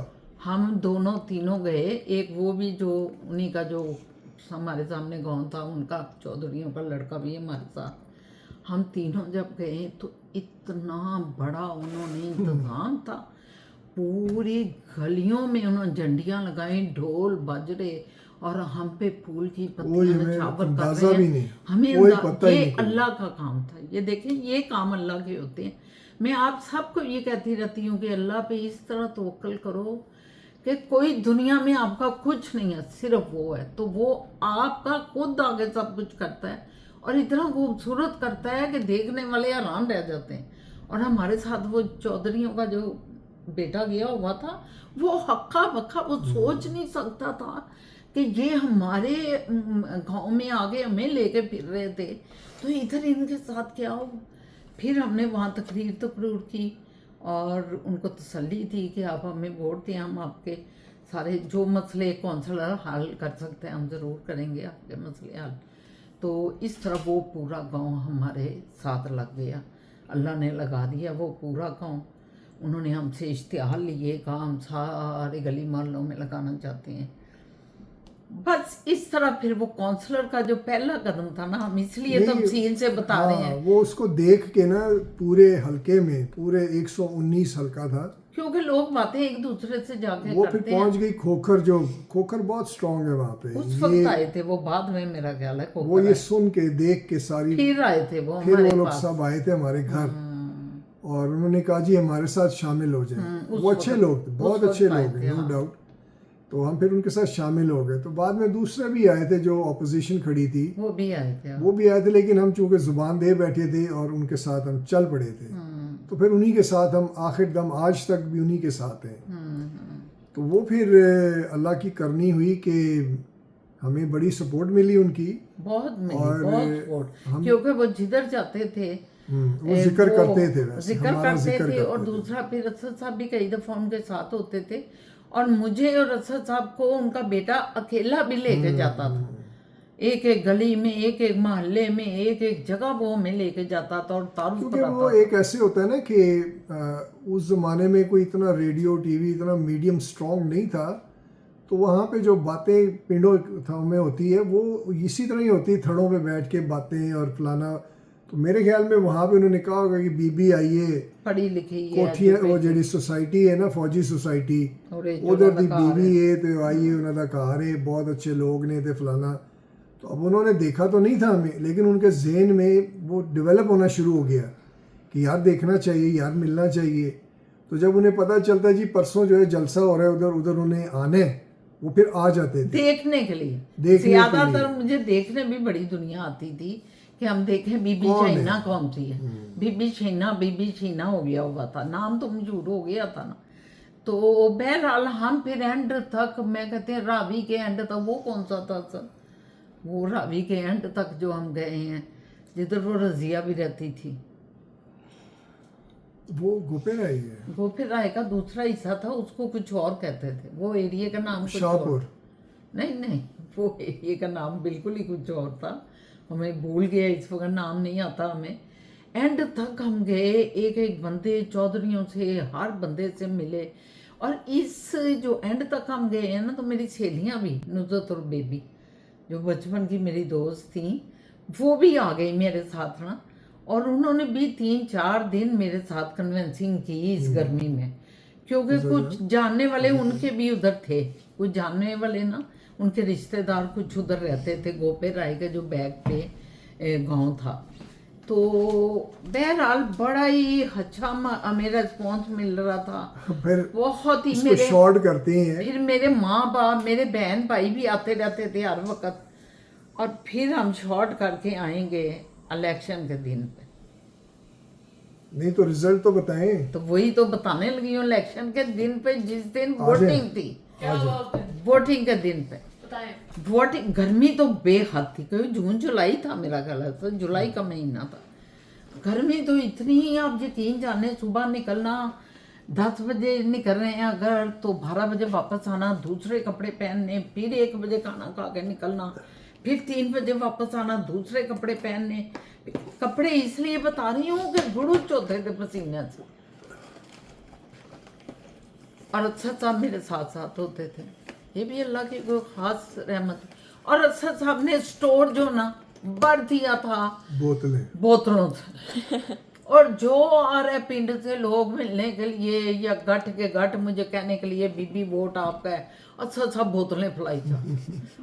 हम दोनों तीनों गए। एक वो भी जो उन्हीं का जो हमारे सामने गांव था, उनका चौधरीयों का लड़का भी हमारे साथ। हम तीनों जब गए तो इतना बड़ा उन्होंने इंतजाम था। पूरी गलियों में उन्होंने झंडियाँ लगाई, ढोल बाजरे, और हम पे फूल की कोई पत्तियां हमें नछावर कर अंदाजा रहे भी हैं। नहीं, हमें कोई पता ही ये नहीं कोई। अल्लाह का काम था। ये देखें, ये काम अल्लाह के होते हैं। मैं आप सबको ये कहती रहती हूँ कि अल्लाह पे इस तरह तवक्कल करो कि कोई दुनिया में आपका कुछ नहीं है, सिर्फ वो है। तो वो आपका खुद आगे सब कुछ करता है, और इतना खूबसूरत करता है कि देखने वाले हैरान रह जाते हैं। और हमारे साथ वो चौधरीयों का जो बेटा गया हुआ था, वो हक्का बक्का, वो सोच नहीं सकता था कि ये हमारे गांव में आगे हमें लेके फिर रहे थे, तो इधर इनके साथ क्या हो। फिर हमने वहाँ तकरीर की, और उनको तसल्ली थी कि आप हमें वोट दें, हम आपके सारे जो मसले कौंसलर हल कर सकते हैं हम ज़रूर करेंगे आपके मसले हल। तो इस तरह वो पूरा गांव हमारे साथ लग गया, अल्लाह ने लगा दिया वो पूरा गांव। उन्होंने हमसे इश्तिहार लिए, कहा हम सारे गली मोहल्लों में लगाना चाहते हैं। बस इस तरह फिर वो काउंसलर का जो पहला कदम था ना, हम इसलिए नहीं, तफसील से बता रहे हैं, वो उसको देख के ना पूरे हलके में, पूरे 119 हलका था, क्योंकि लोग बातें एक दूसरे से जाके वो फिर करते पहुंच हैं। गई खोखर। जो खोखर बहुत स्ट्रांग है वहाँ पे, उस वक्त आए थे वो, बाद में मेरा ख्याल है वो खोखर ये आए। सुन के देख के सारी, फिर आए थे वो फिर हमारे वो लोग पास। सब आए थे हमारे घर, और उन्होंने कहा जी हमारे साथ शामिल हो जाए। उस वो अच्छे वक्त- लोग थे, बहुत उस अच्छे वक्त आए लोग थे, हैं, नो हाँ। डाउट। तो हम फिर उनके साथ शामिल हो गए। तो बाद में दूसरे भी आए थे जो अपोजिशन खड़ी थी, वो भी आए थे, वो भी आए थे, लेकिन हम चूंकि जुबान दे बैठे थे और उनके साथ हम चल पड़े थे, तो फिर उन्हीं के साथ हम आखिर दम आज तक भी उन्हीं के साथ हैं। तो वो फिर अल्लाह की करनी हुई कि हमें बड़ी सपोर्ट मिली उनकी, बहुत मिली, और बहुत सपोर्ट। हम क्योंकि वो जिधर जाते थे वो जिक्र वो करते थे, वैसे जिक्र हमारा करते जिक्र थे। और करते थे। दूसरा फिर असद साहब भी कई दफ़ा उनके साथ होते थे, और मुझे और असद साहब को उनका बेटा अकेला भी लेके जाता था। एक एक गली में, एक एक मोहल्ले में, एक एक जगह वो हमें लेके जाता था और तारुफ क्योंकि कराता वो था। एक ऐसे होता है ना कि उस ज़माने में कोई इतना रेडियो टीवी इतना मीडियम स्ट्रॉन्ग नहीं था, तो वहाँ पे जो बातें पिंडों में होती है वो इसी तरह ही होती है, थड़ों पे बैठ के बातें और फलाना। तो मेरे ख्याल में वहाँ पे उन्होंने कहा होगा कि बीबी आइए, पढ़ी लिखी है, कोठियाँ, वो जी सोसाइटी है ना, फौजी सोसाइटी, और एक उधर जगह दी का घर बीबी है। है, तो आइए उन्होंने कहा अरे बहुत अच्छे लोग ने थे फलाना। तो अब उन्होंने देखा तो नहीं था हमें, लेकिन उनके जहन में वो डेवलप होना शुरू हो गया कि यार देखना चाहिए, यार मिलना चाहिए। तो जब उन्हें पता चलता है जी परसों जो है जलसा हो रहा है उधर, उधर उन्हें आना है, वो फिर आ जाते थे देखने के लिए। देखने के ज्यादातर लिए। मुझे देखने भी बड़ी दुनिया आती थी कि हम देखें बीबी कौन है? शहीना कौन सी है। बीबी शहीना हो गया हुआ था, नाम तो मशहूर हो गया था ना। तो बहरहाल हम फिर एंड तक, मैं कहते हैं रावी के एंड तक, वो कौन सा था सर, वो रावी के एंड तक जो हम गए हैं, जिधर वो रजिया भी रहती थी। वो गोपेरा ही है, गोफिर राय का दूसरा हिस्सा था, उसको कुछ और कहते थे, वो एरिया का नाम कुछ और। शाहपुर। नहीं नहीं, वो एरिया का नाम बिल्कुल ही कुछ और था, हमें भूल गया इस वक्त, नाम नहीं आता हमें। एंड तक हम गए, एक एक बंदे चौधरियों से, हर बंदे से मिले। और इस जो एंड तक हम गए हैं ना, तो मेरी सहेलियाँ भी, नुज़रत और बेबी जो बचपन की मेरी दोस्त थी, वो भी आ गई मेरे साथ ना। और उन्होंने भी 3-4 दिन मेरे साथ कन्वेंसिंग की इस गर्मी में, क्योंकि कुछ जानने वाले उनके भी उधर थे, कुछ जानने वाले ना, उनके रिश्तेदार कुछ उधर रहते थे, गोपे राय के जो बैग पे गांव था। तो बहरहाल बड़ा ही अच्छा मेरा रिस्पॉन्स मिल रहा था, फिर बहुत ही। इसको मेरे शॉर्ट करते हैं। फिर मेरे माँ बाप, मेरे बहन भाई भी आते रहते थे हर वक्त। और फिर हम शॉर्ट करके आएंगे इलेक्शन के दिन पे। नहीं तो रिजल्ट तो बताएं। तो वही तो बताने लगी हूँ, इलेक्शन के दिन पे, जिस दिन आ जाए। वोटिंग थी, वोटिंग के दिन पे वोटिंग, गर्मी तो बेहद थी, क्योंकि जून जुलाई था मेरा ख्याल है, तो जुलाई का महीना था। गर्मी तो इतनी, आप यकीन जाने, सुबह निकलना 10 बजे निकल रहे हैं अगर, तो 12 बजे वापस आना, दूसरे कपड़े पहनने, फिर 1 बजे खाना खा के निकलना, फिर 3 बजे वापस आना, दूसरे कपड़े पहनने। कपड़े इसलिए बता रही हूँ कि गुड़ुच होते थे पसीने से। और अरशद साहब मेरे साथ साथ होते थे, ये भी अल्लाह की कोई खास रहमत। और अरशद साहब ने स्टोर जो ना भर दिया था बोतलों से। और जो आ रहे पिंड से लोग मिलने के लिए या गठ के गठ मुझे कहने के लिए, बीबी वोट आपका है, अच्छा सब बोतलें फैलाई था।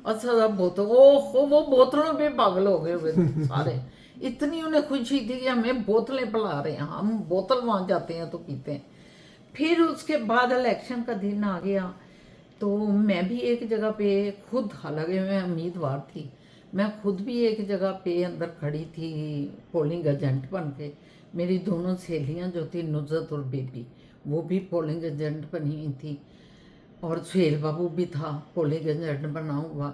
अच्छा सब बोतल, ओहो वो बोतलों पे पागल हो गए हुए थे सारे। इतनी उन्हें खुशी थी कि हमें बोतलें पिला रहे हैं, हम बोतल वहाँ जाते हैं तो पीते हैं। फिर उसके बाद इलेक्शन का दिन आ गया, तो मैं भी एक जगह पे खुद, हालांकि मैं उम्मीदवार थी, मैं खुद भी एक जगह पे अंदर खड़ी थी पोलिंग एजेंट बन के। मेरी दोनों सहेलियां जो थी, नुज़रत और बेबी, वो भी पोलिंग एजेंट बनी हुई थी, और सुहेल बाबू भी था पोलिंग एजेंट बना हुआ।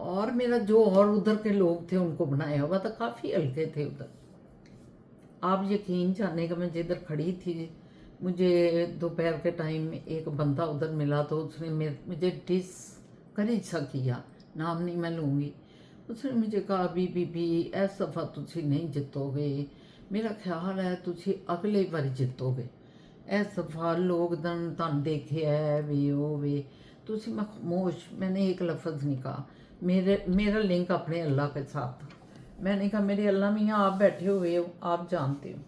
और मेरा जो और उधर के लोग थे उनको बनाया हुआ था, काफ़ी हल्के थे उधर। आप यकीन जाने का, मैं जिधर खड़ी थी, मुझे दोपहर के टाइम में एक बंदा उधर मिला, तो उसने मुझे डिस्करेज सा किया, नाम नहीं मैं लूँगी। उसने मुझे कहा, बीबी इस दफ़ा तुसी नहीं जितोगे, मेरा ख्याल है तुसी अगले बार जितोगे, इस दफ़ा लोग तन देखे है वे ओ वे, तुसी। मैं खामोश, मैंने एक लफ्ज़ नहीं कहा। मेरा लिंक अपने अल्लाह के साथ था। मैंने कहा, मेरे अल्लाह मियाँ आप बैठे हुए हो, आप जानते हो।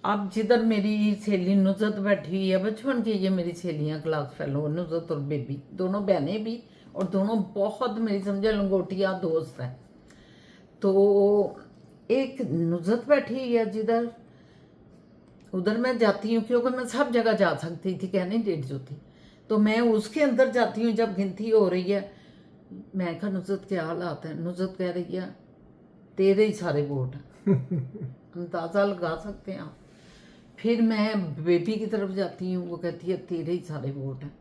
अब जिधर मेरी सहेली नुज़रत बैठी हुई है, बचपन की ये मेरी सहेलियाँ, क्लास फेलो नुज़रत और बेबी, दोनों बहनें भी, और दोनों बहुत मेरी समझे लंगोटिया दोस्त हैं। तो एक नुज़रत बैठी हुई है जिधर, उधर मैं जाती हूँ क्योंकि मैं सब जगह जा सकती थी, कहने डेट जो थी, तो मैं उसके अंदर जाती हूँ जब गिनती हो रही है। मैं कहा, नुज़रत क्या हालात है? नुज़रत कह रही है, तेरे ही सारे वोट हैं। अंदाज़ा लगा सकते हैं आप। फिर मैं बेबी की तरफ जाती हूँ, वो कहती है तेरे ही सारे वोट हैं।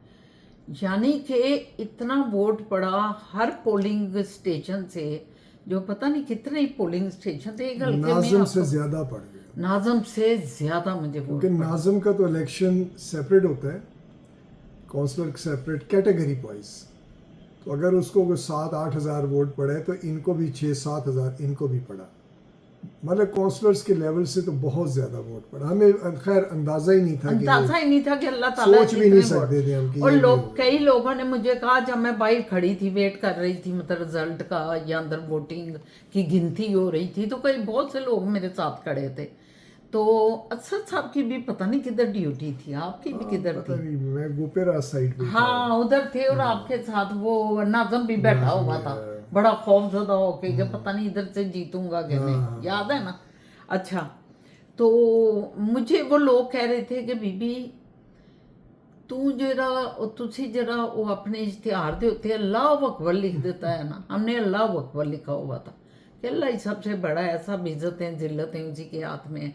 यानी कि इतना वोट पड़ा हर पोलिंग स्टेशन से, जो पता नहीं कितने ही पोलिंग स्टेशन थे, एक हल्के में नाज़म से ज़्यादा पड़ गया। नाज़म से ज़्यादा मुझे वोट, क्योंकि नाज़म का तो इलेक्शन सेपरेट होता है, काउंसलर सेपरेट कैटेगरी वाइज। तो अगर उसको 7-8 हज़ार वोट पड़े तो इनको भी 6-7 हज़ार इनको भी पड़ा। मतलब काउंसलर्स के लेवल से तो बहुत ज़्यादा वोट पड़ा। हमें खैर अंदाज़ा ही नहीं था कि अल्लाह ताला सोच भी नहीं सकते थे हम कि और लोग, कई लोगों ने मुझे कहा, जब मैं बाहर खड़ी थी वेट कर रही थी, मतलब रिजल्ट का या अंदर वोटिंग की गिनती हो रही थी, तो कई बहुत से लोग मेरे साथ खड़े थे। तो अरशद साहब की भी पता नहीं किधर ड्यूटी थी, आपकी भी किधर थी? मैं गोपेरा साइड पे हाँ उधर थे, और आपके साथ वो नाज़म भी बैठा हुआ था, बड़ा खौफजदा होके, जब पता नहीं इधर से जीतूंगा कि नहीं, याद है ना? अच्छा, तो मुझे वो लोग कह रहे थे कि बीबी तू जरा, तुसी जरा वो अपने इश्तिहार दे उत्ते अल्लाह अकबर लिख देता है ना, हमने अल्लाह अकबर लिखा हुआ था कि अल्लाह ही सबसे बड़ा है, सब इज्जतें जिल्लतें उसी के हाथ में है।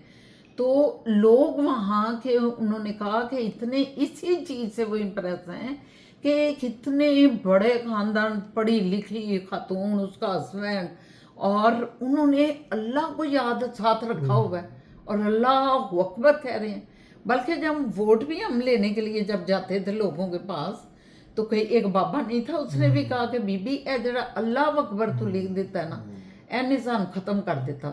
तो लोग वहाँ के, उन्होंने कहा कि इतने इसी चीज़ से वो इम्प्रेस हैं कि कितने बड़े ख़ानदान, पढ़ी लिखी खातून, उसका हस्बैंड, और उन्होंने अल्लाह को याद साथ रखा हुआ है और अल्लाह अकबर कह रहे हैं। बल्कि जब वोट भी हम लेने के लिए जब जाते थे लोगों के पास, तो कोई एक बाबा नहीं था, उसने भी कहा कि बीबी ए जरा अल्लाह अकबर तो लिख देता है ना, ए निज़ाम ख़त्म कर देता।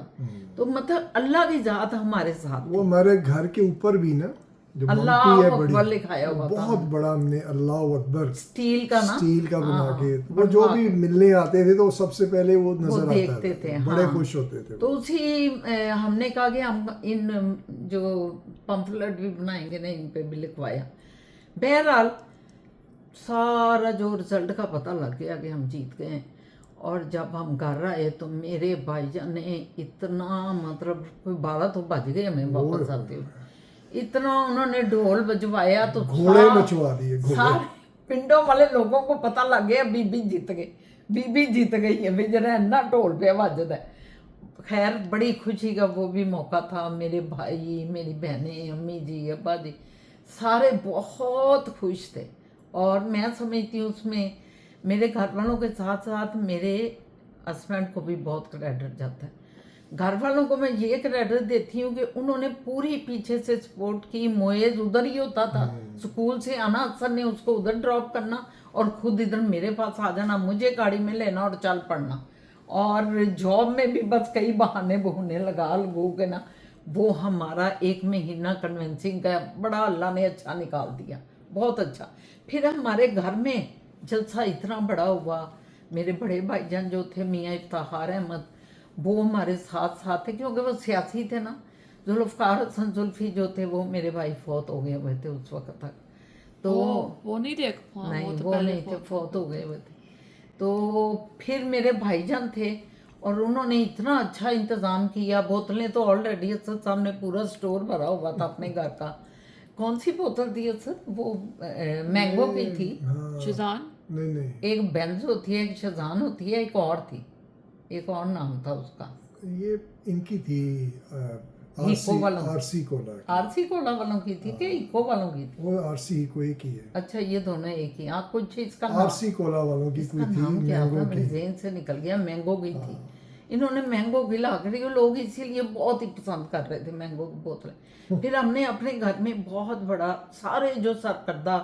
तो मतलब अल्लाह की ज़ात हमारे साथ। वो हमारे घर के ऊपर भी ना, जो अल्लाह मम्मी है अकबर बड़ी, लिखाया हुआ था, बहुत बड़ा हमने अल्लाह अकबर स्टील का ना, स्टील का बना के, वो जो भी मिलने आते थे तो सबसे पहले वो नजर आता देखते थे, बड़े खुश होते थे। तो उसी हमने कहा कि हम इन जो पंफलेट भी बनाएंगे ना, इन पे भी लिखवाया। बहरहाल सारा जो रिजल्ट का पता लग गया कि हम जीत गए, और जब हम घर आए तो मेरे भाईजान ने इतना, मतलब कोई 12 तो बज गए हमें वापस आते हुए, इतना उन्होंने ढोल बजवाया, तो घोड़े मचवा दिए, सारे पिंडों वाले लोगों को पता लग गया बीबी जीत गई, बीबी जीत गई है, भी जरा इन्ना ढोल पे बजदा है। खैर बड़ी खुशी का वो भी मौका था। मेरे भाई, मेरी बहनें, अम्मी जी, अब्बा जी, सारे बहुत खुश थे। और मैं समझती हूँ उसमें मेरे घर वालों के साथ साथ मेरे हस्बैंड को भी बहुत क्रेडिट जाता है। घर वालों को मैं ये क्रेडिट देती हूँ कि उन्होंने पूरी पीछे से सपोर्ट की। मोएज उधर ही होता था, स्कूल से आना, अक्सर ने उसको उधर ड्रॉप करना और खुद इधर मेरे पास आ जाना, मुझे गाड़ी में लेना और चल पड़ना। और जॉब में भी बस कई बहाने बहूने लगा लगू के ना, वो हमारा 1 महीना कन्वेंसिंग का बड़ा अल्लाह ने अच्छा निकाल दिया, बहुत अच्छा। फिर हमारे घर में जलसा इतना बड़ा हुआ। मेरे बड़े भाईजान जो थे मियाँ इफ्तार अहमद, वो हमारे साथ साथ थे क्योंकि वो सियासी थे ना। जुल्फ़कार हसन जुल्फ़ी जो थे वो मेरे भाई फौत हो गए हुए थे उस वक्त तक। तो वो नहीं देख, हाँ, नहीं, वो तो वो पहले नहीं थे, फौत हो गए हुए थे। तो फिर मेरे भाईजान थे और उन्होंने इतना अच्छा इंतज़ाम किया। बोतलें तो ऑलरेडी असद साहब ने पूरा स्टोर भरा हुआ था अपने घर का। कौन सी बोतल थी असद? वो मैंगो की थी, हाँ, शिजान। नहीं एक बेंज होती है, एक शजान होती है, एक और थी, एक और नाम था उसका। ये इनकी थी हीको वालों, आरसी कोला की। आरसी कोला वालों की थी कि इको वालों की थी? वो आरसी को एक ही है। अच्छा, ये दोनों एक ही। हाँ, कुछ इसका नाम, आरसी कोला वालों की इसका कोई थी, नाम क्या था, मैंगो मेरे की। जेहन से निकल गया। मैंगो की थी। इन्होंने मैंगो की ला कर, ये लोग इसीलिए बहुत ही पसंद कर रहे थे मैंगो की बोतलें। फिर हमने अपने घर में बहुत बड़ा, सारे जो सरकर्दा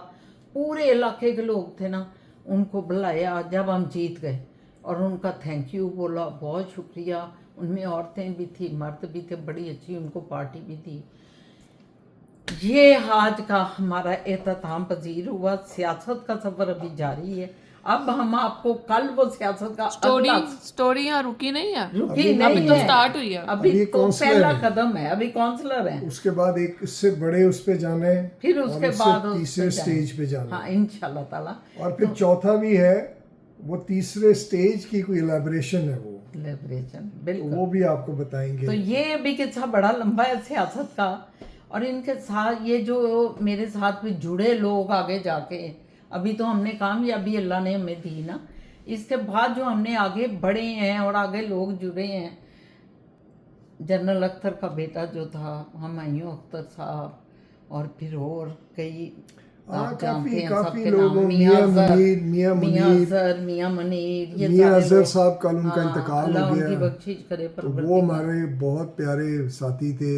पूरे इलाके के लोग थे ना, उनको बुलाया जब हम जीत गए और उनका थैंक यू बोला, बहुत शुक्रिया। उनमें औरतें भी थी, मर्द भी थे, बड़ी अच्छी उनको पार्टी भी दी। ये आज का हमारा एहतमाम पजीर हुआ। सियासत का सफर अभी जारी है। अब हम आपको कल वो सियासत का स्टोरी यहाँ रुकी नहीं है, रुकी अभी नहीं अभी तो है, स्टार्ट हुई है। अभी अभी तो काउंसलर पहला है। कदम है, अभी काउंसलर है। उसके बाद एक इससे बड़े उस पे जाना है, फिर और उसके उससे बाद उस तीसरे पे जाएं। स्टेज पे जाना हाँ, है। इंशाल्लाह ताला। और फिर चौथा भी है, वो तीसरे स्टेज की कोई एलैबोरेशन है वो, लिबरेशन, तो बिल्कुल। वो भी आपको बताएंगे। तो ये भी किस्सा बड़ा लंबा है सियासत का। और इनके साथ ये जो मेरे साथ भी जुड़े लोग आगे जाके, अभी तो हमने कामयाबी अल्लाह ने हमें दी ना, इसके बाद जो हमने आगे बढ़े हैं और आगे लोग जुड़े हैं, जनरल अख्तर का बेटा जो था, हुमायूं अख्तर साहब, और फिर और कई आप जानते हैं काफी सबके लोगों, नाम, मियां मुनीर, मियां अजहर, मियां मुनीर, ये मियां सारे अजहर लोग। साहब का उनका हाँ, इंतकाल अल्लाह हो उनकी गया। बख्शिश करे तो परवरदिगार। वो हमारे बहुत प्यारे साथी थे,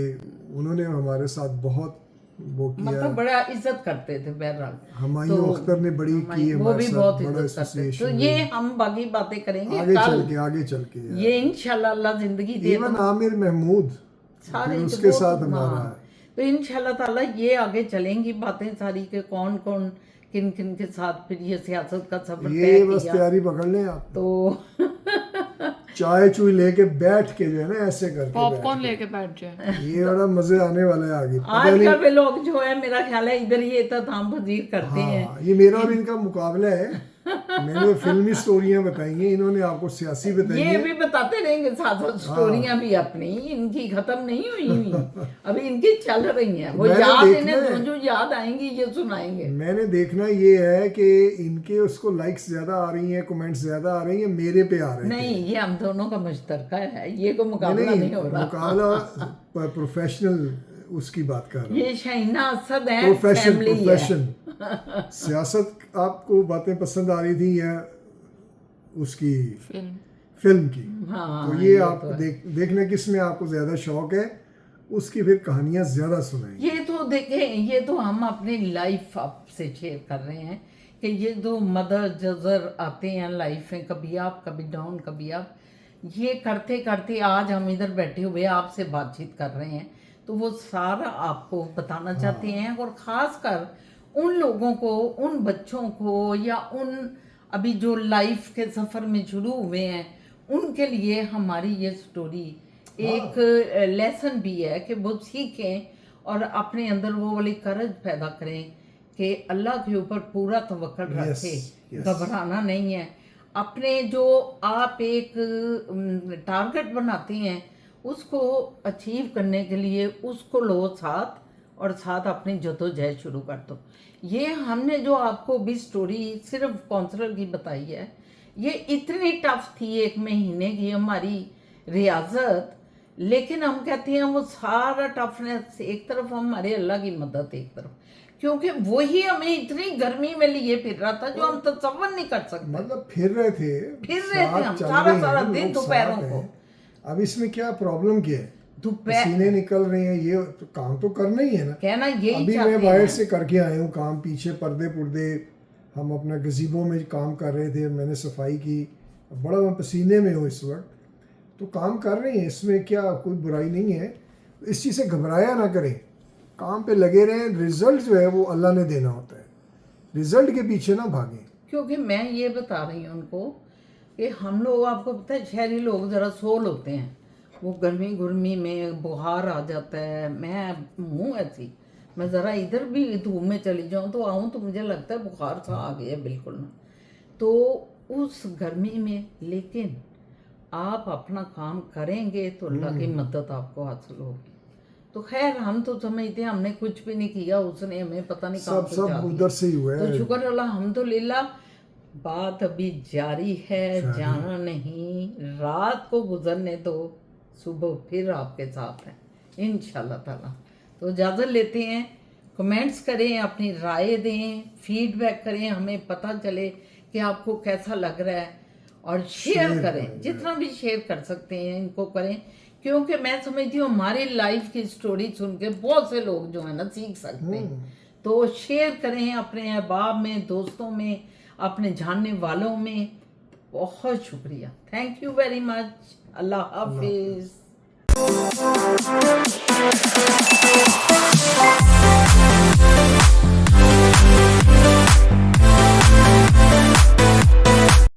उन्होंने हमारे साथ बहुत वो किया। मतलब बड़ा इज्जत करते थे बहरहाल। हुमायूं अख्तर ने बड़ी की वो भी हमारे बहुत साथ, बड़ा इज्जत करते थे। तो एसोसिएशन ये हम बाकी बातें करेंगे आगे कल। चल के यार। ये इंशाल्लाह अल्लाह जिंदगी दे इवन तो आमिर महमूद सारे फिर तो उसके वो साथ तो, हमारा हाँ। है। तो इंशाल्लाह ताला ये आगे चलेंगी बातें सारी के कौन कौन किन किन के साथ फिर ये सियासत का सफर ये तय बस किया। तैयारी पकड़ लें आप, तो चाय चुई लेके बैठ के जो है ना, ऐसे करके पॉपकॉर्न बैठ लेके बैठ जाए। के। ये बड़ा मजे आने वाला है आगे, पता आज नहीं। का वे लोग जो है मेरा ख्याल है इधर ये इत्तेफाम पजीर करते हैं। हाँ, ये मेरा और इनका मुकाबला है। मैंने फिल्मी स्टोरियां बताई हैं, इन्होंने आपको सियासी बताई ये है। भी बताते रहेंगे साथ साथ स्टोरियां भी अपनी, इनकी खत्म नहीं हुई हुई, अभी इनकी चल रही हैं। वो मैंने याद देखना इन्हें है। जो याद आएंगी ये सुनाएंगे। मैंने देखना ये है कि इनके उसको लाइक्स ज्यादा आ रही हैं, कमेंट्स ज्यादा आ रही हैं, मेरे पे आ रहे हैं। नहीं, ये हम दोनों का मुश्तरका है, ये कोई मुकाबला नहीं, नहीं हो रहा। मुकाबला प्रोफेशनल उसकी बात कर रहा हूँ। ये शाइना असद है, प्रोफेशन फैमिली है। प्रोफेशन सियासत आपको बातें पसंद आ रही थी या उसकी फिल्म की? हाँ, तो ये आप देखने किस में आपको ज्यादा शौक है, उसकी फिर कहानियां ज्यादा सुनाएंगे। ये तो देखें, ये तो हम अपनी लाइफ आपसे शेयर कर रहे हैं कि ये जो मदर जजर आते हैं लाइफ में, कभी आप कभी डाउन कभी आप, ये करते करते आज हम इधर बैठे हुए आपसे बातचीत कर रहे हैं। तो वो सारा आपको बताना चाहते हैं, और ख़ास कर उन लोगों को, उन बच्चों को, या उन अभी जो लाइफ के सफ़र में शुरू हुए हैं, उनके लिए हमारी ये स्टोरी एक लेसन भी है कि वो सीखें और अपने अंदर वो वाली करज पैदा करें कि अल्लाह के ऊपर पूरा तवक्कुल रखें, घबराना नहीं है। अपने जो आप एक टारगेट बनाते हैं उसको अचीव करने के लिए उसको लो साथ, और साथ अपनी जद्दोजहद शुरू कर दो। ये हमने जो आपको भी स्टोरी सिर्फ काउंसलर की बताई है, ये इतनी टफ थी, 1 महीने की हमारी रियाजत, लेकिन हम कहते हैं वो सारा टफनेस एक तरफ, हमारे अल्लाह की मदद एक तरफ, क्योंकि वही हमें इतनी गर्मी में लिए फिर रहा था जो हम तसव्वुर नहीं कर सकते। मतलब फिर रहे थे हम चल सारा रहे सारा हैं, दिन लोग दोपहरों साथ को। हैं। अब इसमें क्या प्रॉब्लम क्या है? दोपहर पसीने निकल रहे हैं, ये तो काम तो करना ही है ना। कहना यही अभी मैं चाहते बाहर हैं। से करके आया हूँ काम, पीछे पर्दे हम अपना गजीबों में काम कर रहे थे, मैंने सफाई की, बड़ा मैं पसीने में हूँ इस वक्त, तो काम कर रहे हैं, इसमें क्या कोई बुराई नहीं है। इस चीज़ से घबराया ना करें, काम पे लगे रहें, रिजल्ट जो है वो अल्लाह ने देना होता है, रिजल्ट के पीछे ना भागें। क्योंकि मैं ये बता रही हूँ उनको कि हम लोग, आपको पता है शहरी लोग ज़रा सोल होते हैं, वो गर्मी में बुखार आ जाता है। मैं हूँ ऐसी, मैं ज़रा इधर भी धूप में चली जाऊँ तो आऊँ तो मुझे लगता है बुखार सा आ गया बिल्कुल ना। तो उस गर्मी में लेकिन आप अपना काम करेंगे तो अल्लाह की मदद आपको हासिल होगी। तो खैर हम तो समझते हैं हमने कुछ भी नहीं किया, उसने हमें पता नहीं कहाँ सब पहुंचा दिया। उधर से ही हुआ तो है। शुक्र अल्हम्दुलिल्लाह, बात अभी जारी है, जाना नहीं, रात को गुजरने दो, सुबह फिर आपके साथ है इंशाल्लाह ताला। तो इजाज़त लेते हैं, कमेंट्स करें, अपनी राय दें, फीडबैक करें, हमें पता चले कि आपको कैसा लग रहा है, और शेयर करें, जितना भी शेयर कर सकते हैं इनको करें, क्योंकि मैं समझती हूँ हमारी लाइफ की स्टोरी सुन के बहुत से लोग जो है ना सीख सकते हैं। तो शेयर करें अपने अहबाब में, दोस्तों में, अपने जानने वालों में। बहुत शुक्रिया, थैंक यू वेरी मच, अल्लाह हाफिज़।